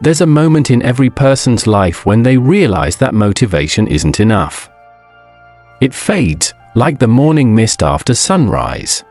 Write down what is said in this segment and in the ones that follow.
There's a moment in every person's life when they realize that motivation isn't enough. It fades, like the morning mist after sunrise.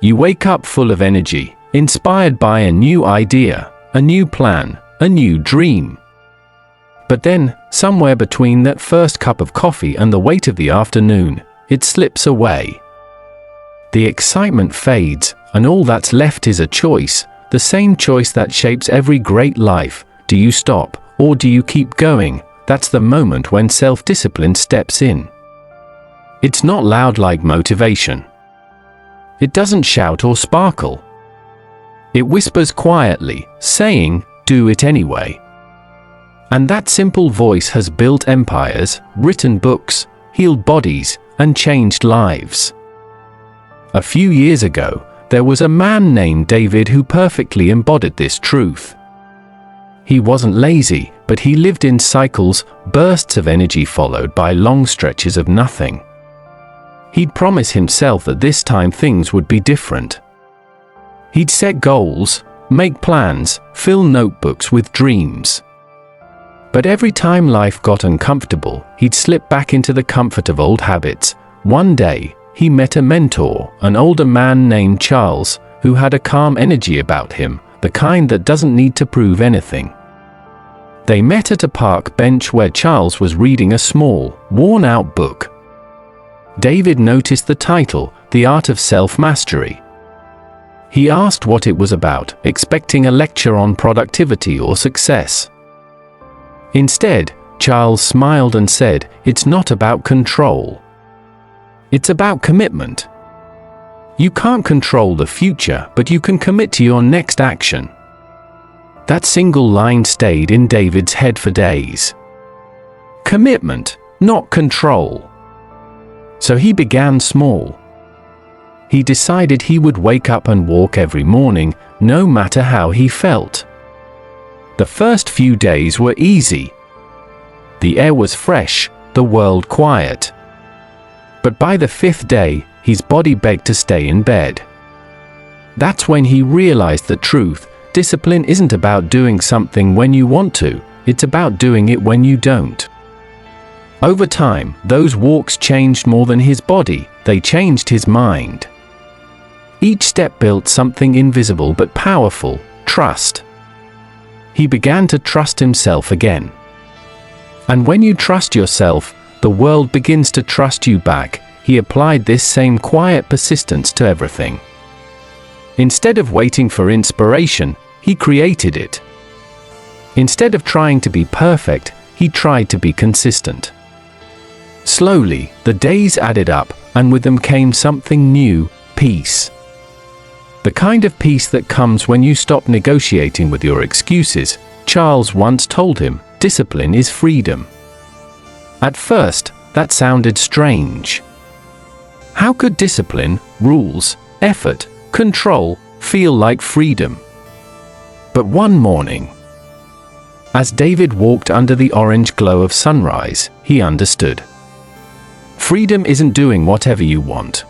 You wake up full of energy, inspired by a new idea, a new plan, a new dream. But then, somewhere between that first cup of coffee and the weight of the afternoon, it slips away. The excitement fades, and all that's left is a choice, the same choice that shapes every great life. Do you stop, or do you keep going? That's the moment when self-discipline steps in. It's not loud like motivation. It doesn't shout or sparkle. It whispers quietly, saying, "Do it anyway." And that simple voice has built empires, written books, healed bodies, and changed lives. A few years ago, there was a man named David who perfectly embodied this truth. He wasn't lazy, but he lived in cycles, bursts of energy followed by long stretches of nothing. He'd promised himself that this time things would be different. He'd set goals, make plans, fill notebooks with dreams. But every time life got uncomfortable, he'd slip back into the comfort of old habits. One day, he met a mentor, an older man named Charles, who had a calm energy about him, the kind that doesn't need to prove anything. They met at a park bench where Charles was reading a small, worn-out book. David noticed the title, The Art of Self-Mastery. He asked what it was about, expecting a lecture on productivity or success. Instead, Charles smiled and said, "It's not about control. It's about commitment. You can't control the future, but you can commit to your next action." That single line stayed in David's head for days. Commitment, not control. So he began small. He decided he would wake up and walk every morning, no matter how he felt. The first few days were easy. The air was fresh, the world quiet. But by the fifth day, his body begged to stay in bed. That's when he realized the truth. Discipline isn't about doing something when you want to, it's about doing it when you don't. Over time, those walks changed more than his body, they changed his mind. Each step built something invisible but powerful, trust. He began to trust himself again. And when you trust yourself, the world begins to trust you back. He applied this same quiet persistence to everything. Instead of waiting for inspiration, he created it. Instead of trying to be perfect, he tried to be consistent. Slowly, the days added up, and with them came something new, peace. The kind of peace that comes when you stop negotiating with your excuses. Charles once told him, "Discipline is freedom." At first, that sounded strange. How could discipline, rules, effort, control, feel like freedom? But one morning, as David walked under the orange glow of sunrise, he understood. Freedom isn't doing whatever you want.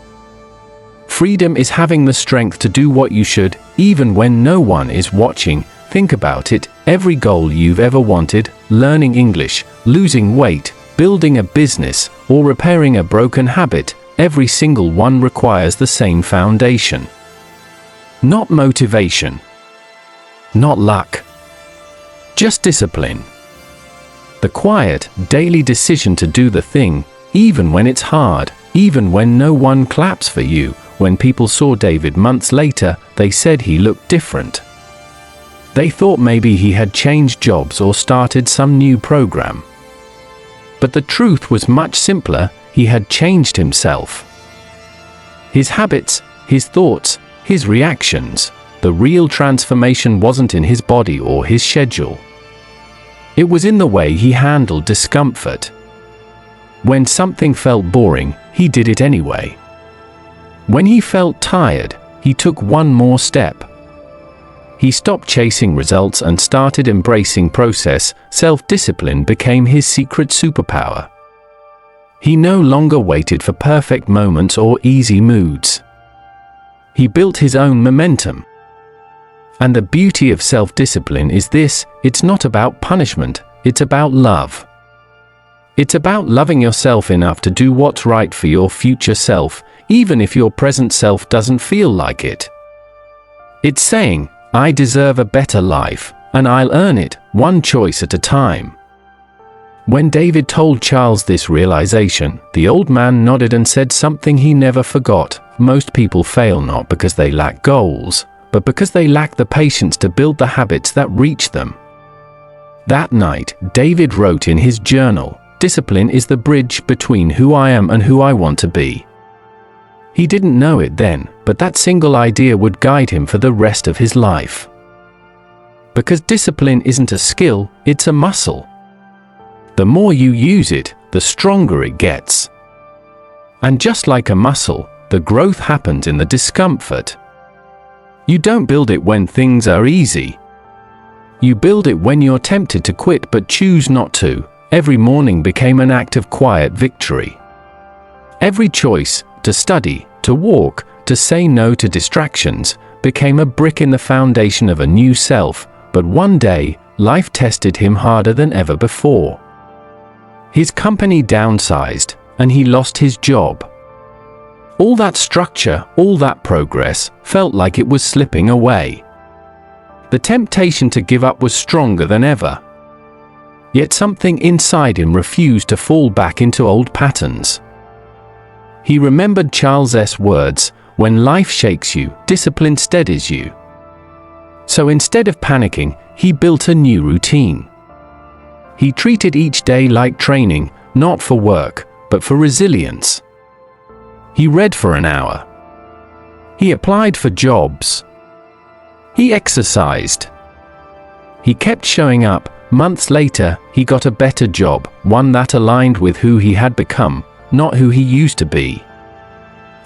Freedom is having the strength to do what you should, even when no one is watching. Think about it, every goal you've ever wanted, learning English, losing weight, building a business, or repairing a broken habit, every single one requires the same foundation. Not motivation. Not luck. Just discipline. The quiet, daily decision to do the thing, even when it's hard, even when no one claps for you. When people saw David months later, they said he looked different. They thought maybe he had changed jobs or started some new program. But the truth was much simpler, he had changed himself. His habits, his thoughts, his reactions. The real transformation wasn't in his body or his schedule. It was in the way he handled discomfort. When something felt boring, he did it anyway. When he felt tired, he took one more step. He stopped chasing results and started embracing process. Self-discipline became his secret superpower. He no longer waited for perfect moments or easy moods. He built his own momentum. And the beauty of self-discipline is this: it's not about punishment, it's about love. It's about loving yourself enough to do what's right for your future self, even if your present self doesn't feel like it. It's saying, I deserve a better life, and I'll earn it, one choice at a time. When David told Charles this realization, the old man nodded and said something he never forgot: most people fail not because they lack goals, but because they lack the patience to build the habits that reach them. That night, David wrote in his journal, "Discipline is the bridge between who I am and who I want to be." He didn't know it then, but that single idea would guide him for the rest of his life. Because discipline isn't a skill, it's a muscle. The more you use it, the stronger it gets. And just like a muscle, the growth happens in the discomfort. You don't build it when things are easy. You build it when you're tempted to quit but choose not to. Every morning became an act of quiet victory. Every choice, to study, to walk, to say no to distractions, became a brick in the foundation of a new self. But one day, life tested him harder than ever before. His company downsized, and he lost his job. All that structure, all that progress, felt like it was slipping away. The temptation to give up was stronger than ever. Yet something inside him refused to fall back into old patterns. He remembered Charles' words, "When life shakes you, discipline steadies you." So instead of panicking, he built a new routine. He treated each day like training, not for work, but for resilience. He read for an hour. He applied for jobs. He exercised. He kept showing up. Months later, he got a better job, one that aligned with who he had become, not who he used to be.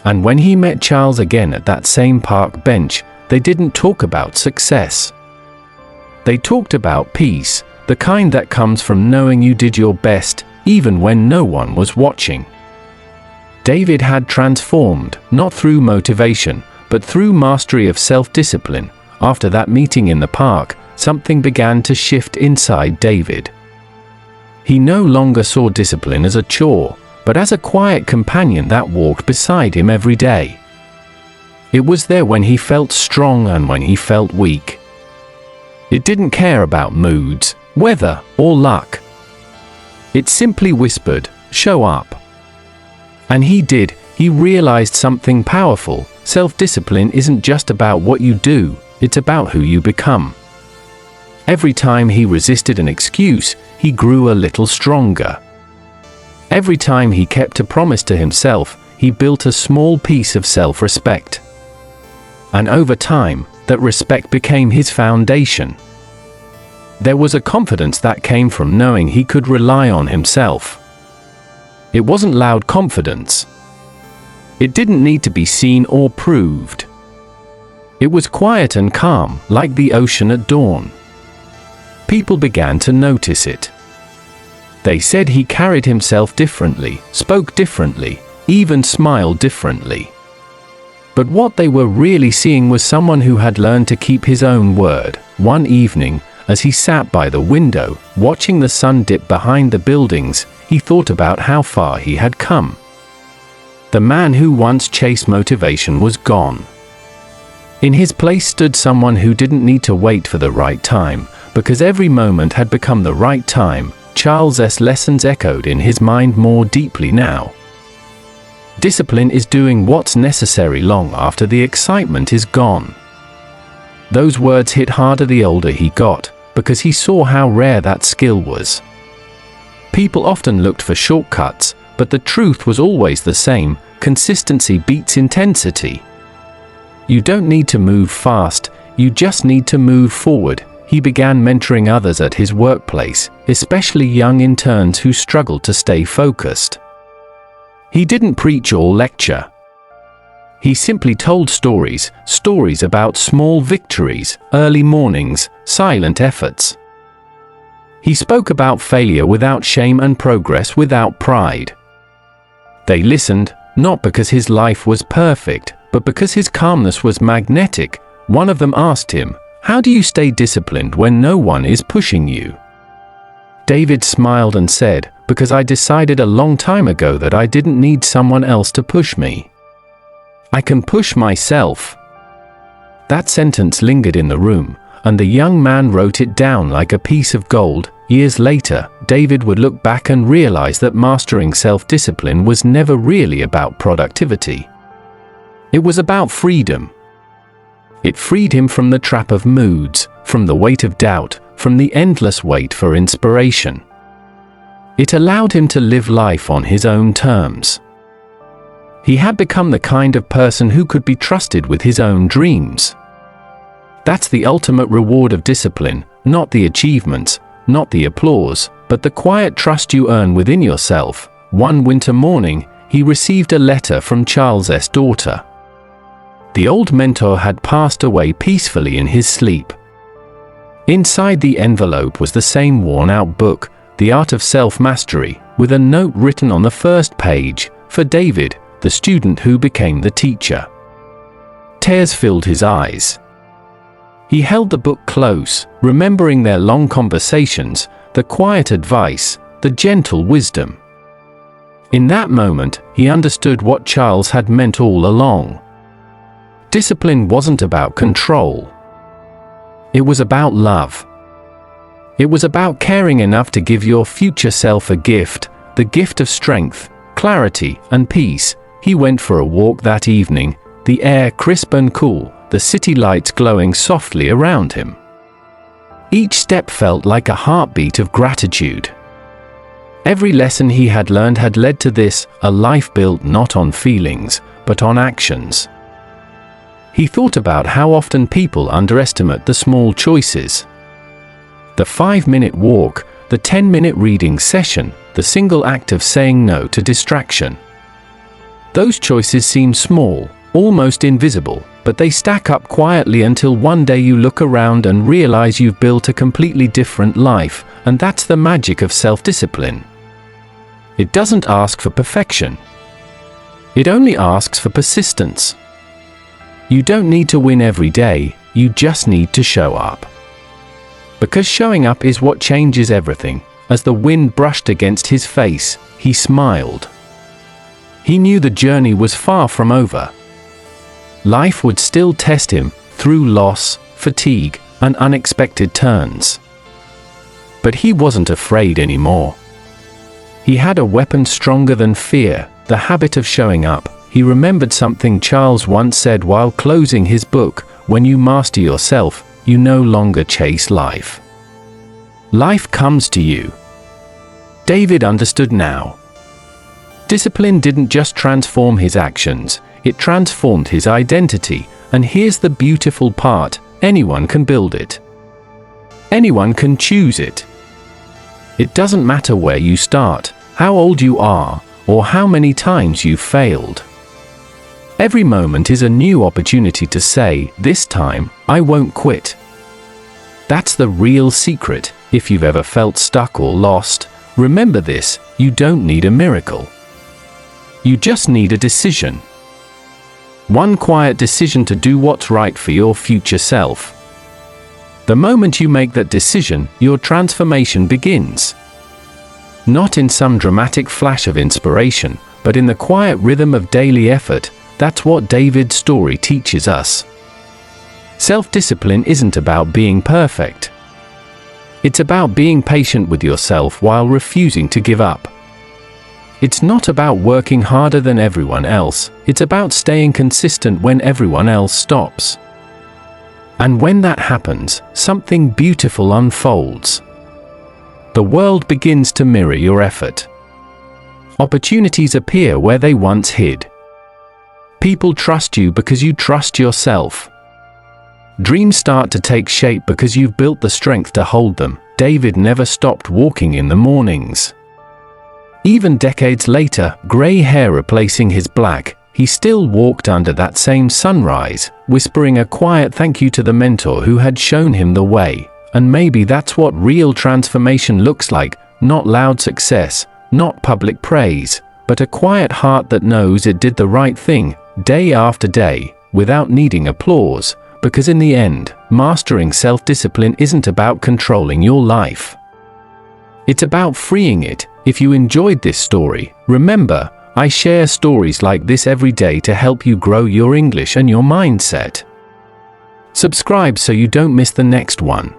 And when he met Charles again at that same park bench, they didn't talk about success. They talked about peace, the kind that comes from knowing you did your best, even when no one was watching. David had transformed, not through motivation, but through mastery of self-discipline. After that meeting in the park, something began to shift inside David. He no longer saw discipline as a chore, but as a quiet companion that walked beside him every day. It was there when he felt strong and when he felt weak. It didn't care about moods, weather, or luck. It simply whispered, "Show up." And he did. He realized something powerful. Self-discipline isn't just about what you do, it's about who you become. Every time he resisted an excuse, he grew a little stronger. Every time he kept a promise to himself, he built a small piece of self-respect. And over time, that respect became his foundation. There was a confidence that came from knowing he could rely on himself. It wasn't loud confidence. It didn't need to be seen or proved. It was quiet and calm, like the ocean at dawn. People began to notice it. They said he carried himself differently, spoke differently, even smiled differently. But what they were really seeing was someone who had learned to keep his own word. One evening, as he sat by the window, watching the sun dip behind the buildings, he thought about how far he had come. The man who once chased motivation was gone. In his place stood someone who didn't need to wait for the right time, because every moment had become the right time. Charles' lessons echoed in his mind more deeply now. Discipline is doing what's necessary long after the excitement is gone. Those words hit harder the older he got, because he saw how rare that skill was. People often looked for shortcuts, but the truth was always the same: consistency beats intensity. You don't need to move fast, you just need to move forward. He began mentoring others at his workplace, especially young interns who struggled to stay focused. He didn't preach or lecture. He simply told stories about small victories, early mornings, silent efforts. He spoke about failure without shame and progress without pride. They listened, not because his life was perfect, but because his calmness was magnetic. One of them asked him, How do you stay disciplined when no one is pushing you? David smiled and said, because I decided a long time ago that I didn't need someone else to push me. I can push myself. That sentence lingered in the room, and the young man wrote it down like a piece of gold. Years later, David would look back and realize that mastering self-discipline was never really about productivity. It was about freedom. It freed him from the trap of moods, from the weight of doubt, from the endless wait for inspiration. It allowed him to live life on his own terms. He had become the kind of person who could be trusted with his own dreams. That's the ultimate reward of discipline, not the achievements, not the applause, but the quiet trust you earn within yourself. One winter morning, he received a letter from Charles's daughter. The old mentor had passed away peacefully in his sleep. Inside the envelope was the same worn-out book, The Art of Self-Mastery, with a note written on the first page, for David, the student who became the teacher. Tears filled his eyes. He held the book close, remembering their long conversations, the quiet advice, the gentle wisdom. In that moment, he understood what Charles had meant all along. Discipline wasn't about control. It was about love. It was about caring enough to give your future self a gift, the gift of strength, clarity, and peace. He went for a walk that evening, the air crisp and cool, the city lights glowing softly around him. Each step felt like a heartbeat of gratitude. Every lesson he had learned had led to this, a life built not on feelings, but on actions. He thought about how often people underestimate the small choices. The 5-minute walk, the 10-minute reading session, the single act of saying no to distraction. Those choices seem small, almost invisible, but they stack up quietly until one day you look around and realize you've built a completely different life, and that's the magic of self-discipline. It doesn't ask for perfection. It only asks for persistence. You don't need to win every day, you just need to show up. Because showing up is what changes everything. As the wind brushed against his face, he smiled. He knew the journey was far from over. Life would still test him, through loss, fatigue, and unexpected turns. But he wasn't afraid anymore. He had a weapon stronger than fear, the habit of showing up. He remembered something Charles once said while closing his book: when you master yourself, you no longer chase life. Life comes to you. David understood now. Discipline didn't just transform his actions, it transformed his identity, and here's the beautiful part: anyone can build it. Anyone can choose it. It doesn't matter where you start, how old you are, or how many times you've failed. Every moment is a new opportunity to say, this time, I won't quit. That's the real secret. If you've ever felt stuck or lost, remember this: you don't need a miracle. You just need a decision. One quiet decision to do what's right for your future self. The moment you make that decision, your transformation begins. Not in some dramatic flash of inspiration, but in the quiet rhythm of daily effort. That's what David's story teaches us. Self-discipline isn't about being perfect. It's about being patient with yourself while refusing to give up. It's not about working harder than everyone else, it's about staying consistent when everyone else stops. And when that happens, something beautiful unfolds. The world begins to mirror your effort. Opportunities appear where they once hid. People trust you because you trust yourself. Dreams start to take shape because you've built the strength to hold them. David never stopped walking in the mornings. Even decades later, gray hair replacing his black, he still walked under that same sunrise, whispering a quiet thank you to the mentor who had shown him the way. And maybe that's what real transformation looks like: not loud success, not public praise, but a quiet heart that knows it did the right thing, day after day, without needing applause, because in the end, mastering self-discipline isn't about controlling your life. It's about freeing it. If you enjoyed this story, remember, I share stories like this every day to help you grow your English and your mindset. Subscribe so you don't miss the next one.